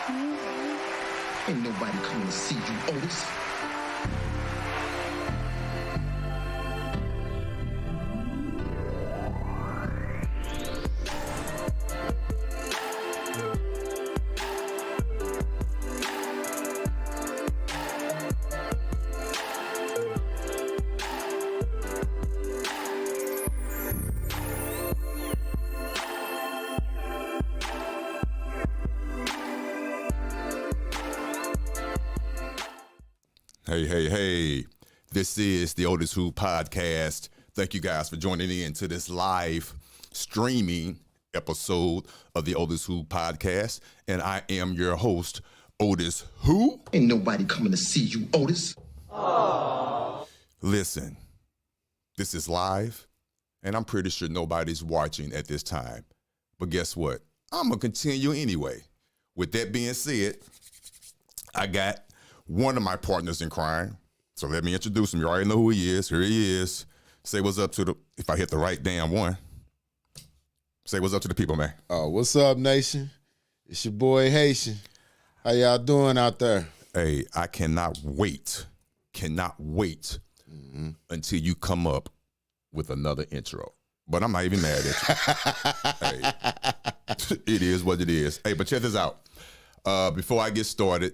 Ain't nobody coming to see you, Otis. Hey. This is the OtisWho podcast. Thank you guys for joining in to this live streaming episode of the OtisWho podcast. And I am your host, OtisWho. Ain't nobody coming to see you, Otis. Listen, this is live, and I'm pretty sure nobody's watching at this time. But guess what? I'm going to continue anyway. With that being said, I got one of my partners in crime. So let me introduce him. You already know who he is. Here he is. Say what's up to the, if I hit the right damn one. Say what's up to the people, man. Oh, what's up, nation? It's your boy Haitian. How y'all doing out there? Hey, I cannot wait until you come up with another intro. But I'm not even mad at you. Hey, it is what it is. Hey, but check this out. Before I get started,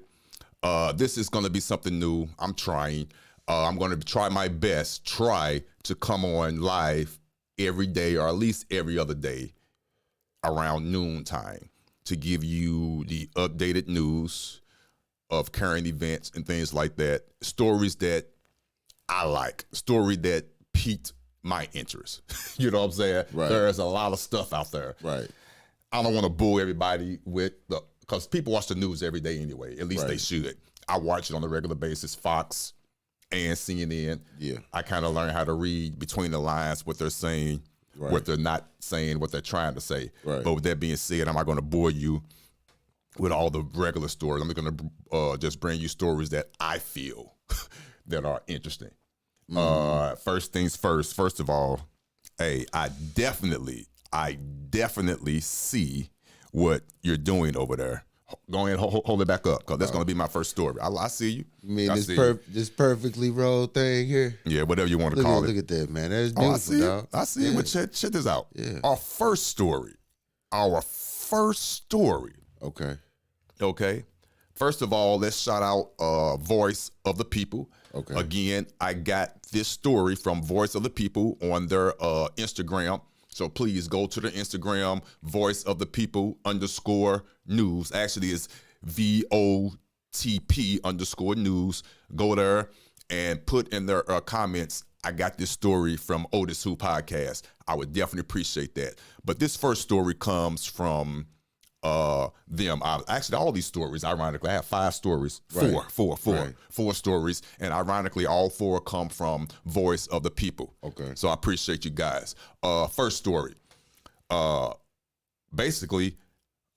this is going to be something new. I'm trying. I'm going to try my best, to come on live every day or at least every other day around noontime to give you the updated news of current events and things like that. Stories that I like, story that piqued my interest. You know what I'm saying? Right. There's a lot of stuff out there. Right. I don't want to bore everybody with because people watch the news every day anyway. At least they should. I watch it on a regular basis, Fox and CNN. Yeah. I kind of learn how to read between the lines what they're saying, what they're not saying, what they're trying to say. Right. But with that being said, I'm not going to bore you with all the regular stories. I'm going to just bring you stories that I feel that are interesting. First things first. First of all, hey, I definitely see what you're doing over there. Go ahead and hold it back up, because that's going to be my first story. I see you. You mean this perfectly rolled thing here? Yeah, whatever you want to call it. Look at that, man. That's beautiful, dog. I see it. But check this out. Yeah. Our first story. Okay. First of all, let's shout out Voice of the People. Okay. Again, I got this story from Voice of the People on their Instagram. So please go to the Instagram, Voice of the People _news. Actually, it's VOTP _news. Go there and put in their comments, I got this story from OtisWho podcast. I would definitely appreciate that. But this first story comes from them. Actually, all these stories, ironically, I have 5 stories, four stories, and ironically, all 4 come from Voice of the People. Okay. So I appreciate you guys. First story. Basically,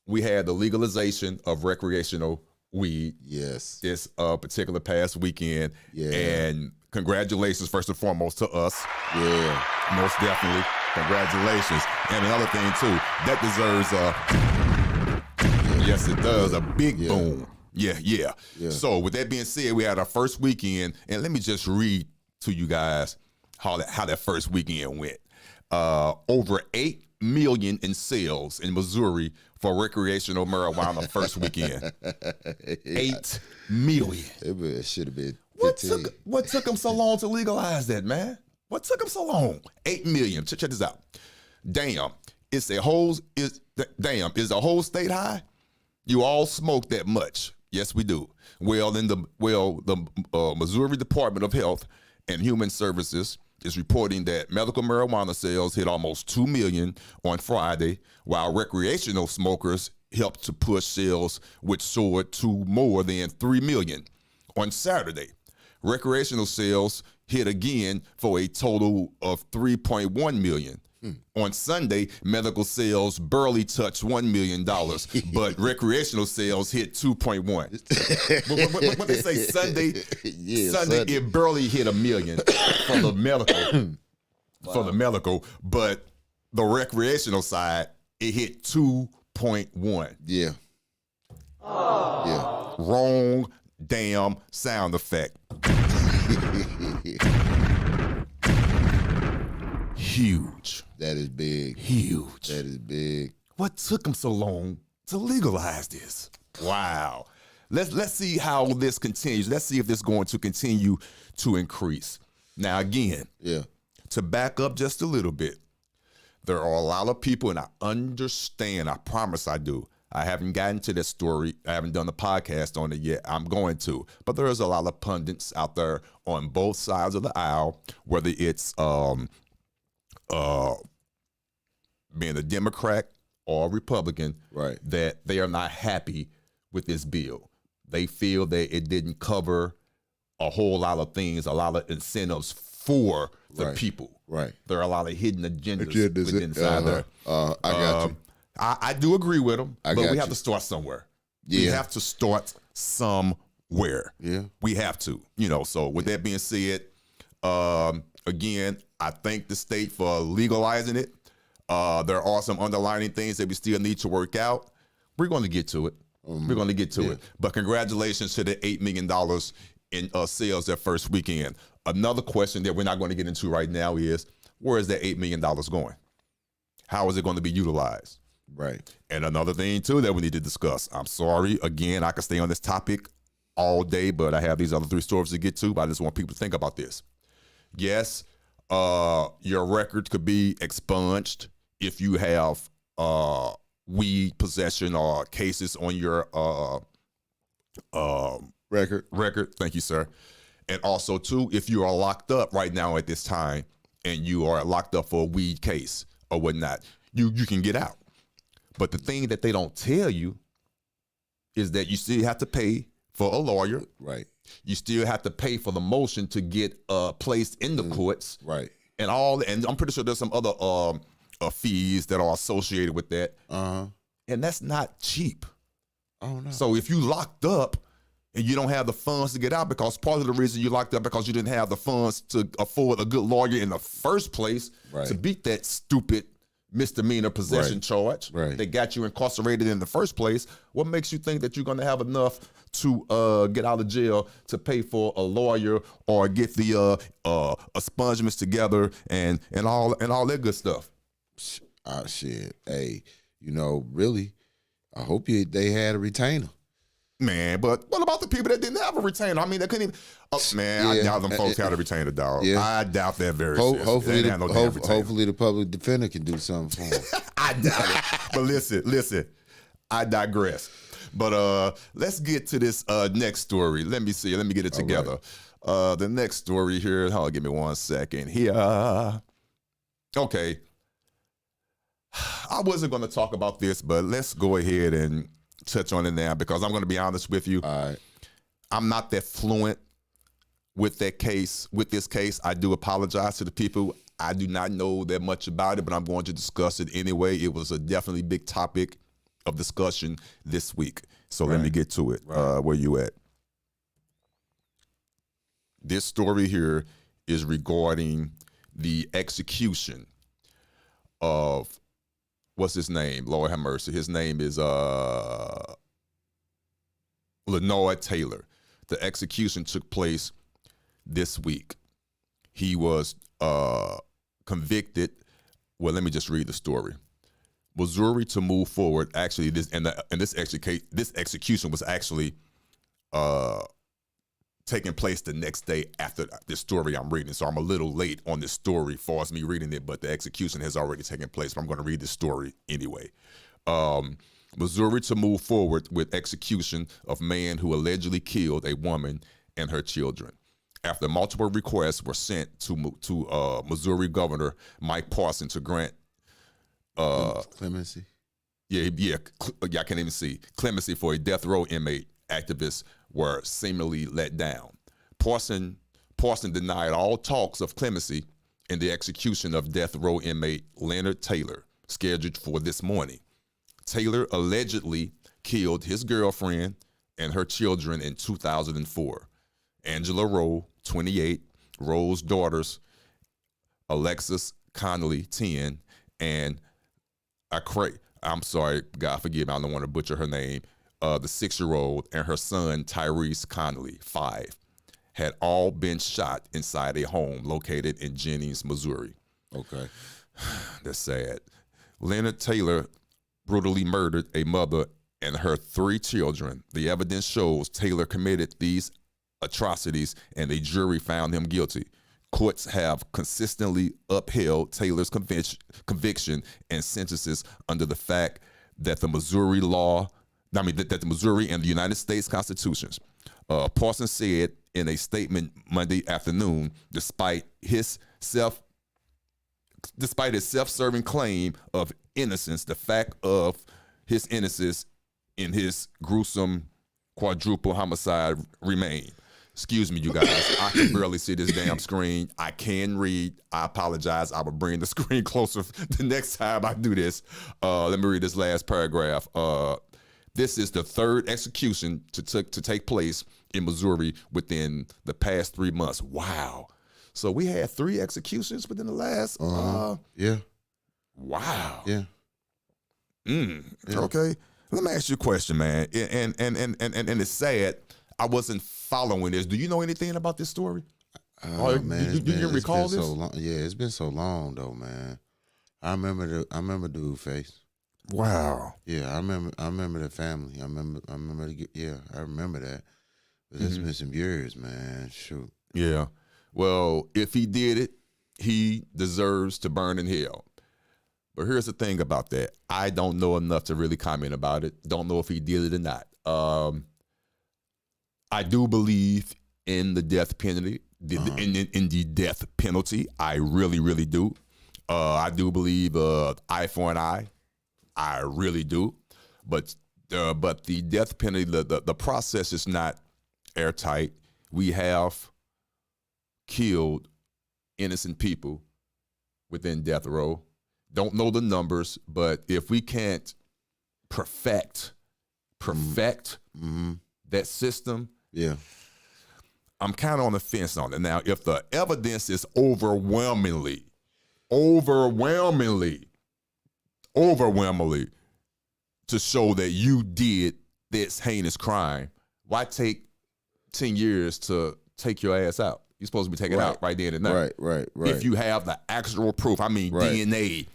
we had the legalization of recreational weed. Yes. This particular past weekend. Yeah. And congratulations, first and foremost, to us. Yeah. Most definitely. Congratulations. And another thing, too, that deserves yes, it does. A big boom. Yeah. So with that being said, we had our first weekend, and let me just read to you guys how that first weekend went. Over 8 million in sales in Missouri for recreational marijuana first weekend. 8 million. It should have been 15. What took them so long to legalize that, man? What took them so long? 8 million. Check this out. Damn. Is the whole state high? You all smoke that much? Yes, we do. Well, the Missouri Department of Health and Human Services is reporting that medical marijuana sales hit almost 2 million on Friday, while recreational smokers helped to push sales, which soared to more than 3 million on Saturday. Recreational sales hit again for a total of 3.1 million. On Sunday, medical sales barely touched $1 million, but recreational sales hit 2.1. What they say, Sunday, Sunday, it barely hit $1 million for the medical, but the recreational side, it hit 2.1. Yeah. wrong damn sound effect. Huge. That is big. Huge. That is big. What took them so long to legalize this? Wow. Let's see how this continues. Let's see if this is going to continue to increase. Now, again, to back up just a little bit, there are a lot of people, and I understand, I promise I do. I haven't gotten to this story. I haven't done a podcast on it yet. I'm going to. But there's a lot of pundits out there on both sides of the aisle, whether it's being a Democrat or a Republican, right, that they are not happy with this bill. They feel that it didn't cover a whole lot of things, a lot of incentives for the people. Right. There are a lot of hidden agendas within inside there. I got you. I do agree with them, but we have you. to start somewhere. Yeah. We have to start somewhere. Yeah. We have to, so with that being said, again, I thank the state for legalizing it. There are some underlying things that we still need to work out. We're going to get to it. We're going to get to it. But congratulations to the $8 million in sales that first weekend. Another question that we're not going to get into right now is, where is that $8 million going? How is it going to be utilized? Right. And another thing, too, that we need to discuss. I'm sorry. Again, I could stay on this topic all day, but I have these other 3 stories to get to, but I just want people to think about this. Yes, your record could be expunged if you have weed possession or cases on your record. Thank you, sir. And also, too, if you are locked up right now at this time and you are locked up for a weed case or whatnot, you can get out. But the thing that they don't tell you is that you still have to pay for a lawyer. Right. You still have to pay for the motion to get placed in the courts. Right. And I'm pretty sure there's some other fees that are associated with that. And that's not cheap. Oh, no. So if you locked up and you don't have the funds to get out, because part of the reason you locked up because you didn't have the funds to afford a good lawyer in the first place to beat that stupid misdemeanor possession charge that got you incarcerated in the first place, what makes you think that you're going to have enough to get out of jail to pay for a lawyer or get the expungements together and all that good stuff? Shit. Hey, really, I hope they had a retainer. Man, but what about the people that didn't have a retainer? I mean, they couldn't even. I doubt them folks had a retainer, dog. Yeah. I doubt that very seriously. Hopefully, the public defender can do something for them. I doubt it. But listen, I digress. But let's get to this next story. Let me see. Let me get it together. Right. The next story here. Hold on, give me 1 second here. Okay. I wasn't going to talk about this, but let's go ahead and touch on it now, because I'm going to be honest with you. All right. I'm not that fluent with this case. I do apologize to the people. I do not know that much about it, but I'm going to discuss it anyway. It was a definitely big topic of discussion this week. So let me get to it. Where you at? This story here is regarding the execution of, what's his name? Lord have mercy. His name is Lenoir Taylor. The execution took place this week. He was convicted. Well, let me just read the story. Missouri to move forward. Actually, this execution was actually taking place the next day after this story I'm reading. So I'm a little late on this story as far as me reading it, but the execution has already taken place. But I'm going to read this story anyway. Missouri to move forward with execution of man who allegedly killed a woman and her children. After multiple requests were sent to Missouri Governor Mike Parson to grant clemency. I can't even see. Clemency for a death row inmate. Activists were seemingly let down. Parson denied all talks of clemency in the execution of death row inmate Leonard Taylor, scheduled for this morning. Taylor allegedly killed his girlfriend and her children in 2004. Angela Rowe, 28, Rowe's daughters, Alexis Connolly, 10, and I'm sorry, God forgive me, I don't want to butcher her name, the 6-year-old, and her son, Tyrese Connolly, 5, had all been shot inside a home located in Jennings, Missouri. Okay. That's sad. Leonard Taylor brutally murdered a mother and her 3 children. The evidence shows Taylor committed these atrocities, and a jury found him guilty. Courts have consistently upheld Taylor's conviction and sentences under the fact that the Missouri that the Missouri and the United States Constitutions. Parsons said in a statement Monday afternoon, despite his self-serving claim of innocence, the fact of his innocence in his gruesome quadruple homicide remained. Excuse me, you guys. I can barely see this damn screen. I can read. I apologize. I will bring the screen closer the next time I do this. Let me read this last paragraph. This is the 3rd execution to take place in Missouri within the past 3 months. Wow. So we had 3 executions within the last. Yeah. Wow. Yeah. Yeah. Okay. Let me ask you a question, man. And it's sad. I wasn't following this. Do you know anything about this story? Man, do you recall this? So long. Yeah, it's been so long though, man. I remember Dude Face. Wow. Yeah, I remember the family. I remember that. But it's been some years, man. Shoot. Yeah. Well, if he did it, he deserves to burn in hell. But here's the thing about that. I don't know enough to really comment about it. Don't know if he did it or not. I do believe in the death penalty. In the death penalty, I really, really do. I do believe eye for an eye. I really do. But the death penalty, the process is not airtight. We have killed innocent people within death row. Don't know the numbers, but if we can't perfect that system, yeah, I'm kind of on the fence on it. Now, if the evidence is overwhelmingly to show that you did this heinous crime, why take 10 years to take your ass out? You're supposed to be taken out right then and there. Right. If you have the actual proof, I mean, DNA,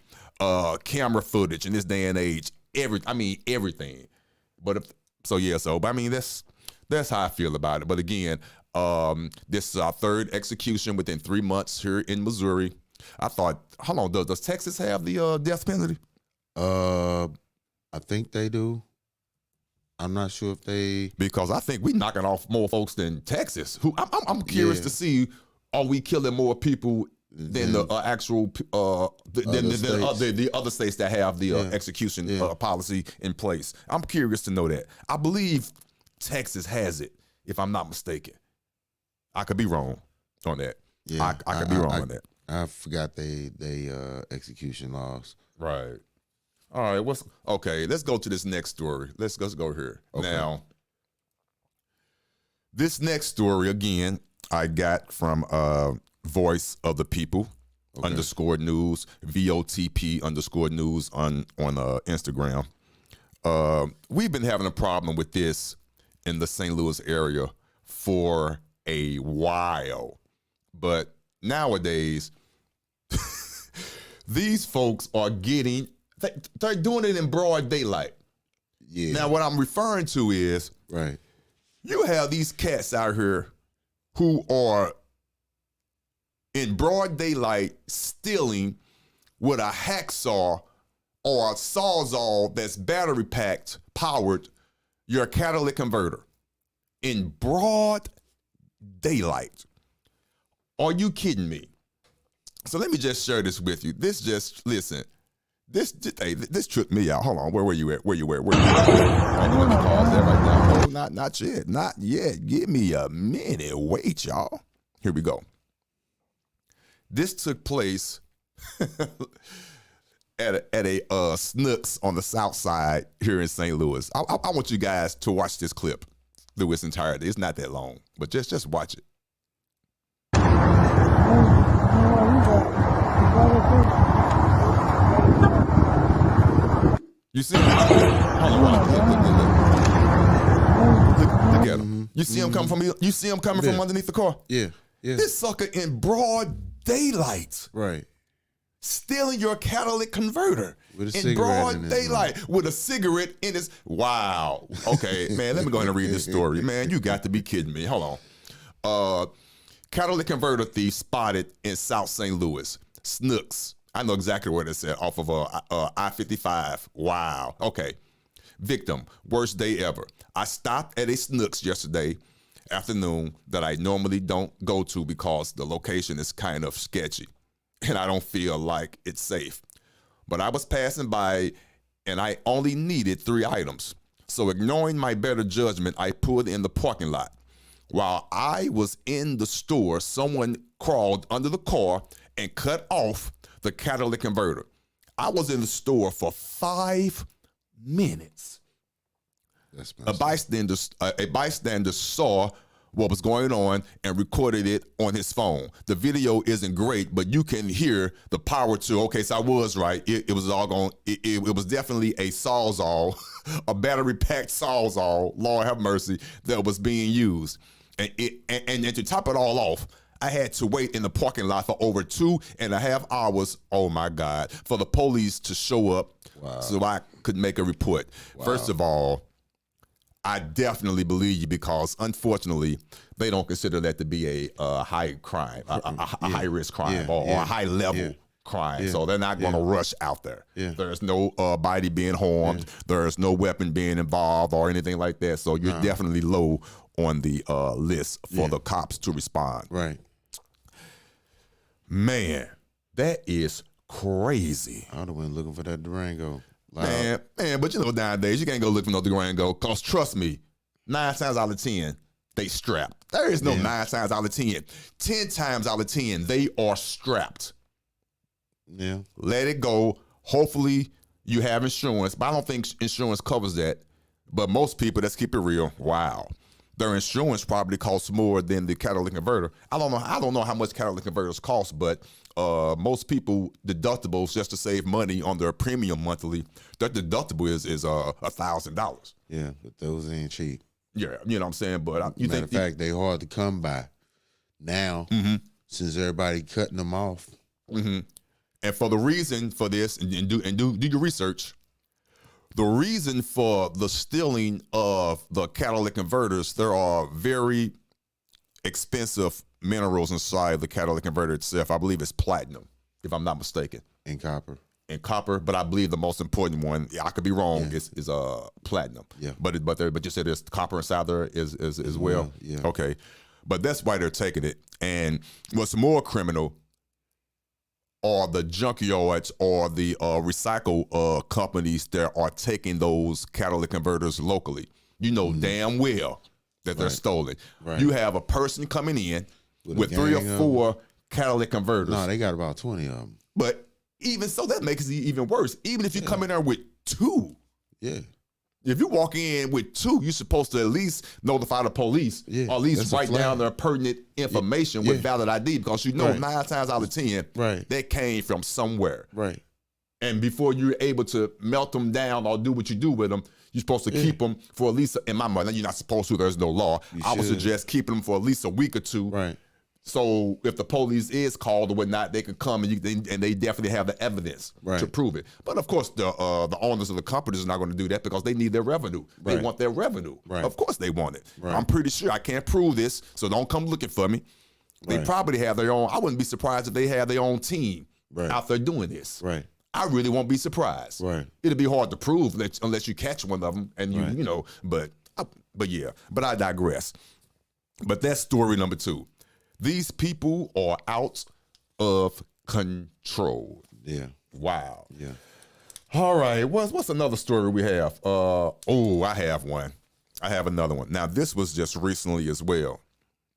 camera footage in this day and age, everything. But I mean, that's how I feel about it. But again, this is our 3rd execution within 3 months here in Missouri. I thought, hold on, does Texas have the death penalty? I think they do. I'm not sure if they, because I think we knocking off more folks than Texas. Who I'm curious to see, are we killing more people than the actual the other states that have the execution policy in place? I'm curious to know that. I believe Texas has it, if I'm not mistaken. I could be wrong on that. Yeah, I could be wrong on that. I forgot they execution laws. Right. All right. Let's go to this next story. Let's go here. Okay. Now, this next story again, I got from Voice of the People _news, VOTP _news on Instagram. We've been having a problem with this in the St. Louis area for a while, but nowadays these folks are they're doing it in broad daylight. Yeah. Now, what I'm referring to is, you have these cats out here who are in broad daylight stealing with a hacksaw or a sawzall that's battery packed, powered, your catalytic converter in broad daylight. Are you kidding me? So let me just share this with you. This tripped me out. Hold on, where you at? I know what you call that right now. No, not yet. Give me a minute. Wait, y'all. Here we go. This took place at a Snooks on the south side here in St. Louis. I want you guys to watch this clip through its entirety. It's not that long, but just watch it. You see? Hold on. Look at him. You see him coming from. You see him coming from underneath the car. Yeah. Yeah. This sucker in broad daylight, Right. stealing your catalytic converter With a in cigarette broad in his daylight with a cigarette in his. Wow. Okay, man. Let me go ahead and read this story, man. You got to be kidding me. Hold on. Catalytic converter thief spotted in South St. Louis. Snooks. I know exactly where this at. Off of I-55. Wow. Okay. Victim. Worst day ever. I stopped at a Snooks yesterday afternoon that I normally don't go to because the location is kind of sketchy and I don't feel like it's safe. But I was passing by and I only needed 3 items. So ignoring my better judgment, I pulled in the parking lot. While I was in the store, someone crawled under the car and cut off the catalytic converter. I was in the store for 5 minutes. A bystander saw what was going on and recorded it on his phone. The video isn't great, but you can hear the power to, okay, so I was right. It was all going, it was definitely a Sawzall, a battery-packed Sawzall, Lord have mercy, that was being used. And to top it all off, I had to wait in the parking lot for over 2.5 hours, oh my God, for the police to show up so I could make a report. Wow. First of all, I definitely believe you because, unfortunately, they don't consider that to be a high crime, a high-risk crime or a high-level crime. So they're not going to rush out there. There's no body being harmed. There's no weapon being involved or anything like that. So you're definitely low on the list for the cops to respond. Right. Man, that is crazy. I'd have went looking for that Durango. Man, but you know nowadays you can't go look for no Durango because trust me, 9 times out of 10 they strapped. There is no 9 times out of 10. 10 times out of 10 they are strapped. Yeah. Let it go. Hopefully you have insurance, but I don't think insurance covers that. But most people, let's keep it real. Wow. Their insurance probably costs more than the catalytic converter. I don't know how much catalytic converters cost, but most people deductibles just to save money on their premium monthly. Their deductible is $1,000. Yeah, but those ain't cheap. Yeah, you know what I'm saying. But Matter of fact, they hard to come by now since everybody cutting them off. And for the reason for this, and do your research. The reason for the stealing of the catalytic converters, there are very expensive minerals inside the catalytic converter itself. I believe it's platinum, if I'm not mistaken. And copper. And copper, but I believe the most important one, I could be wrong, is platinum. Yeah. But you said there's copper inside there as well. Yeah. Okay. But that's why they're taking it. And what's more criminal are the junkyards or the recycle companies that are taking those catalytic converters locally. You know damn well that they're stolen. Right. You have a person coming in with 3 or 4 catalytic converters. No, they got about 20 of them. But even so, that makes it even worse. Even if you come in there with 2. Yeah. If you walk in with 2, you're supposed to at least notify the police or at least write down their pertinent information with valid ID because you know 9 times out of 10 that came from somewhere. Right. And before you're able to melt them down or do what you do with them, you're supposed to keep them for at least, in my mind, you're not supposed to, there's no law. I would suggest keeping them for at least a week or 2. Right. So if the police is called or whatnot, they can come and they definitely have the evidence to prove it. But of course, the owners of the companies are not going to do that because they need their revenue. They want their revenue. Of course they want it. I'm pretty sure I can't prove this, so don't come looking for me. They probably have their own. I wouldn't be surprised if they had their own team out there doing this. Right. I really won't be surprised. Right. It'll be hard to prove unless you catch one of them and you know. But yeah. But I digress. But that's story number 2. These people are out of control. Yeah. Wow. Yeah. All right. What's another story we have? I have one. I have another one. Now, this was just recently as well.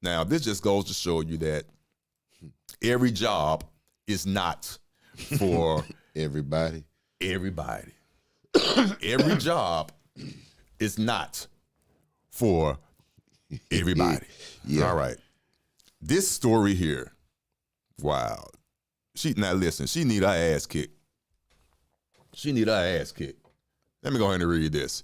Now, this just goes to show you that every job is not for everybody. Everybody. Every job is not for everybody. All right. This story here, wow. She need her ass kicked. She need her ass kicked. Let me go ahead and read this.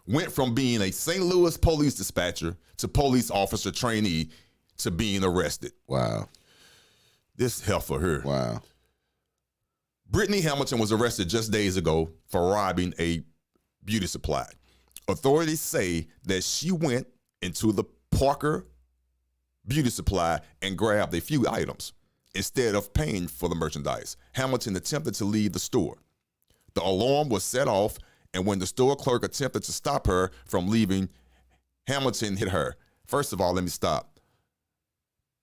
went from being a St. Louis police dispatcher to police officer trainee to being arrested. Wow. This heifer here. Wow. Brittany Hamilton was arrested just days ago for robbing a beauty supply. Authorities say that she went into the Parker beauty supply and grabbed a few items instead of paying for the merchandise. Hamilton attempted to leave the store. The alarm was set off, and when the store clerk attempted to stop her from leaving, Hamilton hit her. First of all, let me stop.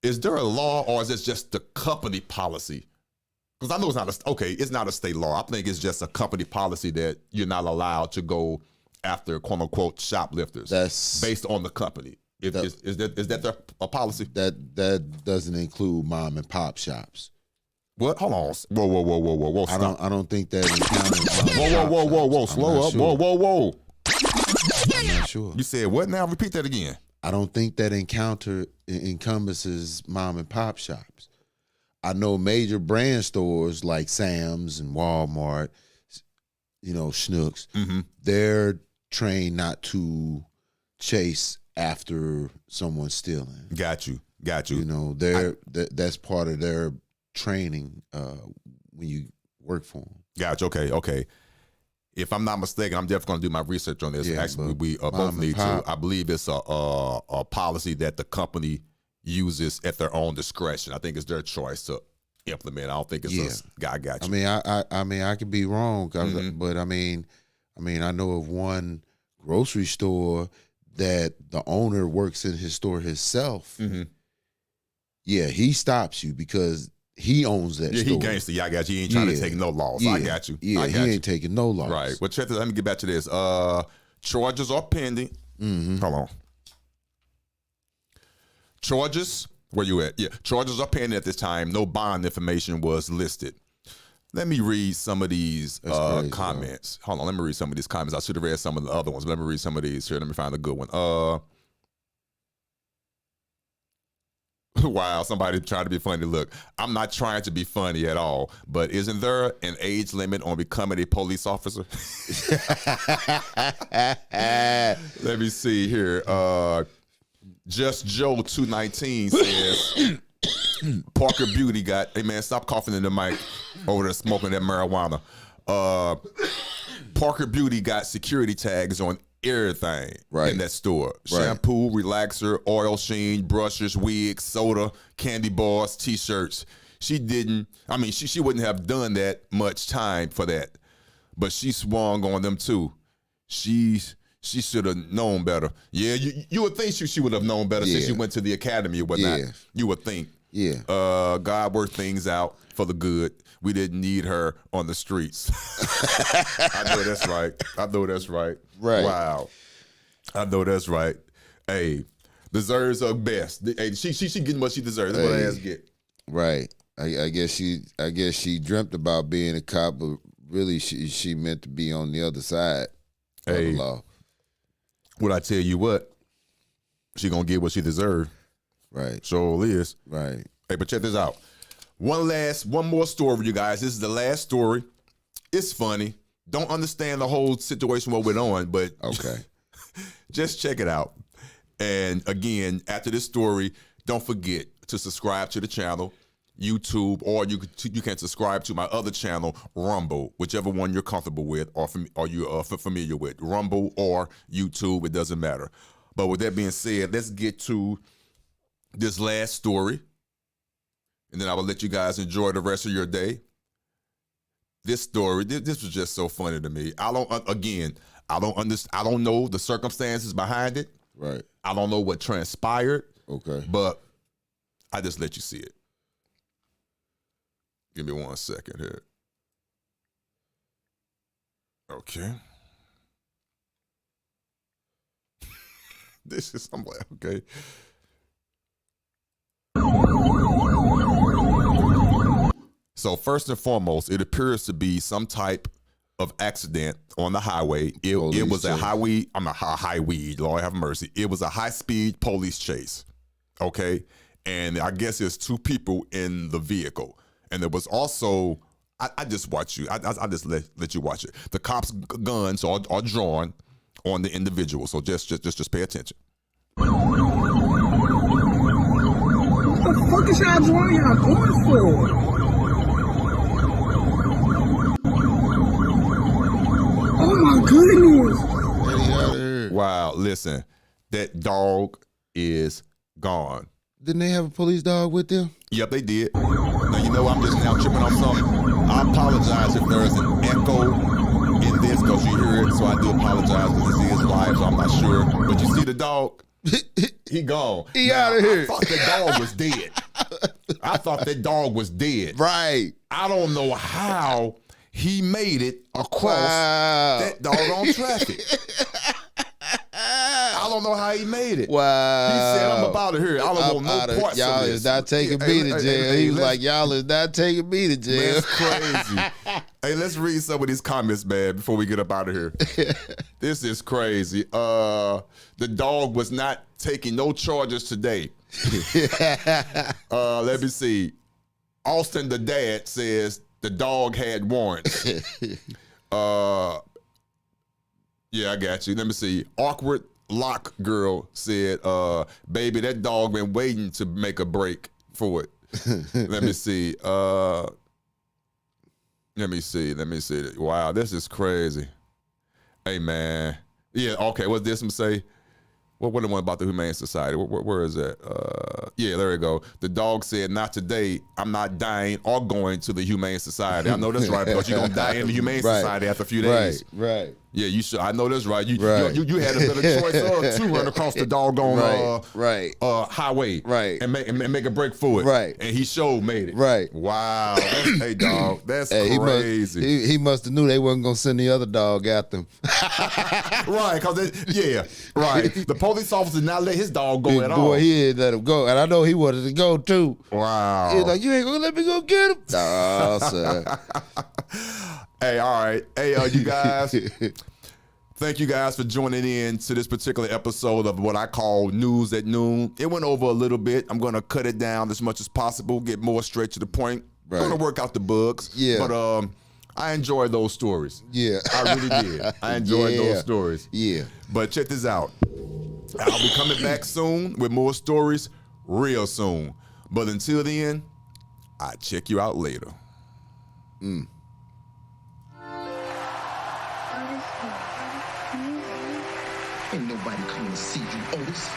Is there a law, or is this just the company policy? Because I know it's not a state law. I think it's just a company policy that you're not allowed to go after quote unquote shoplifters. That's based on the company. Is that a policy? That doesn't include mom and pop shops. What? Hold on. Whoa. Stop. I don't think that encounters. Whoa. Slow up. Sure. Whoa. I'm not sure. You said what now? Repeat that again. I don't think that encompasses mom and pop shops. I know major brand stores like Sam's and Walmart, Schnucks, they're trained not to chase after someone stealing. Got you. That's part of their training when you work for them. Got you. Okay. If I'm not mistaken, I'm definitely going to do my research on this. Yeah, actually, we both need to. I believe it's a policy that the company uses at their own discretion. I think it's their choice to implement. I don't think it's I got you. I mean, I could be wrong, but I know of one grocery store that the owner works in his store himself. Yeah, he stops you because he owns that store. He gangster. I got you. He ain't trying to take no loss. I got you. Yeah, he ain't taking no loss. Right. Well, check this. Let me get back to this. Charges are pending. Hold on. Charges. Where you at? Yeah. Charges are pending at this time. No bond information was listed. Let me read some of these comments. Hold on. Let me read some of these comments. I should have read some of the other ones. Let me read some of these here. Let me find a good one. Wow, somebody trying to be funny. Look, I'm not trying to be funny at all, but isn't there an age limit on becoming a police officer? Let me see here. Just Joe 219 says Parker Beauty got, hey man, stop coughing in the mic over there smoking that marijuana. Parker Beauty got security tags on everything in that store. Shampoo, relaxer, oil sheen, brushes, wigs, soda, candy bars, t-shirts. She wouldn't have done that much time for that. But she swung on them too. She should have known better. Yeah, you would think she would have known better since she went to the academy or whatnot. Yeah. You would think. Yeah. God worked things out for the good. We didn't need her on the streets. I know that's right. Right. Wow. I know that's right. Hey, deserves her best. Hey, she getting what she deserves. That's what her ass get. Right. I guess she dreamt about being a cop, but really she meant to be on the other side of the law. What I tell you what, she gonna get what she deserved. Right. Sure is. Right. Hey, but check this out. One more story, you guys. This is the last story. It's funny. Don't understand the whole situation what went on, but okay. Just check it out. And again, after this story, don't forget to subscribe to the channel, YouTube, or you can subscribe to my other channel, Rumble, whichever one you're comfortable with or you're familiar with. Rumble or YouTube, it doesn't matter. But with that being said, let's get to this last story, and then I will let you guys enjoy the rest of your day. This story, this was just so funny to me. I don't understand. I don't know the circumstances behind it. Right. I don't know what transpired. Okay. But I just let you see it. Give me 1 second here. Okay. I'm like, okay. So first and foremost, it appears to be some type of accident on the highway. It was a highway. Lord have mercy. It was a high-speed police chase. Okay, and I guess there's two people in the vehicle, and there was also. I just watch you. I just let you watch it. The cops' guns are drawn on the individual. So just pay attention. What the fuck is y'all doing? Y'all going for? Oh my goodness! Get out of here. Wow, listen, that dog is gone. Didn't they have a police dog with them? Yep, they did. Now, you know, I'm just now tripping off something. I apologize if there's an echo in this because you hear it, so I do apologize because this is live, so I'm not sure. But you see the dog? He gone. He Now, outta here. I thought that dog was dead. I thought that dog was dead. Right. I don't know how he made it across Wow. that doggone traffic. I don't know how he made it. Wow. He said, I'm about to here. I don't want outta- no parts y'all of this. is not taking me to jail. He was like, y'all is not taking me to jail. That's crazy. Hey, let's read some of these comments, man, before we get up out of here. This is crazy. The dog was not taking no charges today. Let me see. Austin, the dad, says the dog had warrants. Yeah, I got you. Let me see. Awkward Lock Girl said, baby, that dog been waiting to make a break for it. Let me see. Let me see. Wow, this is crazy. Hey, man. Yeah, okay, what's this one say? What the one about the Humane Society? Where is that? Yeah, there we go. The dog said, not today. I'm not dying or going to the Humane Society. I know that's right because you're going to die in the Humane Society after a few days. Right. Yeah, you should. I know that's right. You had a better choice to run across the doggone highway, Right. and make a break for it, Right. And he made it, Right. Wow, hey dog, that's Hey, crazy. He must have knew they wasn't gonna send the other dog after him. Right, because right. The police officer not let his dog go at all. Boy, he didn't let him go, and I know he wanted to go too. Wow. He was like, you ain't gonna let me go get him? No, sir. Hey, all right. Hey, you guys. Thank you guys for joining in to this particular episode of what I call News at Noon. It went over a little bit. I'm going to cut it down as much as possible, get more straight to the point. Right. Going to work out the bugs. Yeah. But I enjoyed those stories. Yeah. I really did. I enjoyed those stories. Yeah. But check this out. I'll be coming back soon with more stories real soon. But until then, I'll check you out later. Ain't nobody coming to see you, Otis.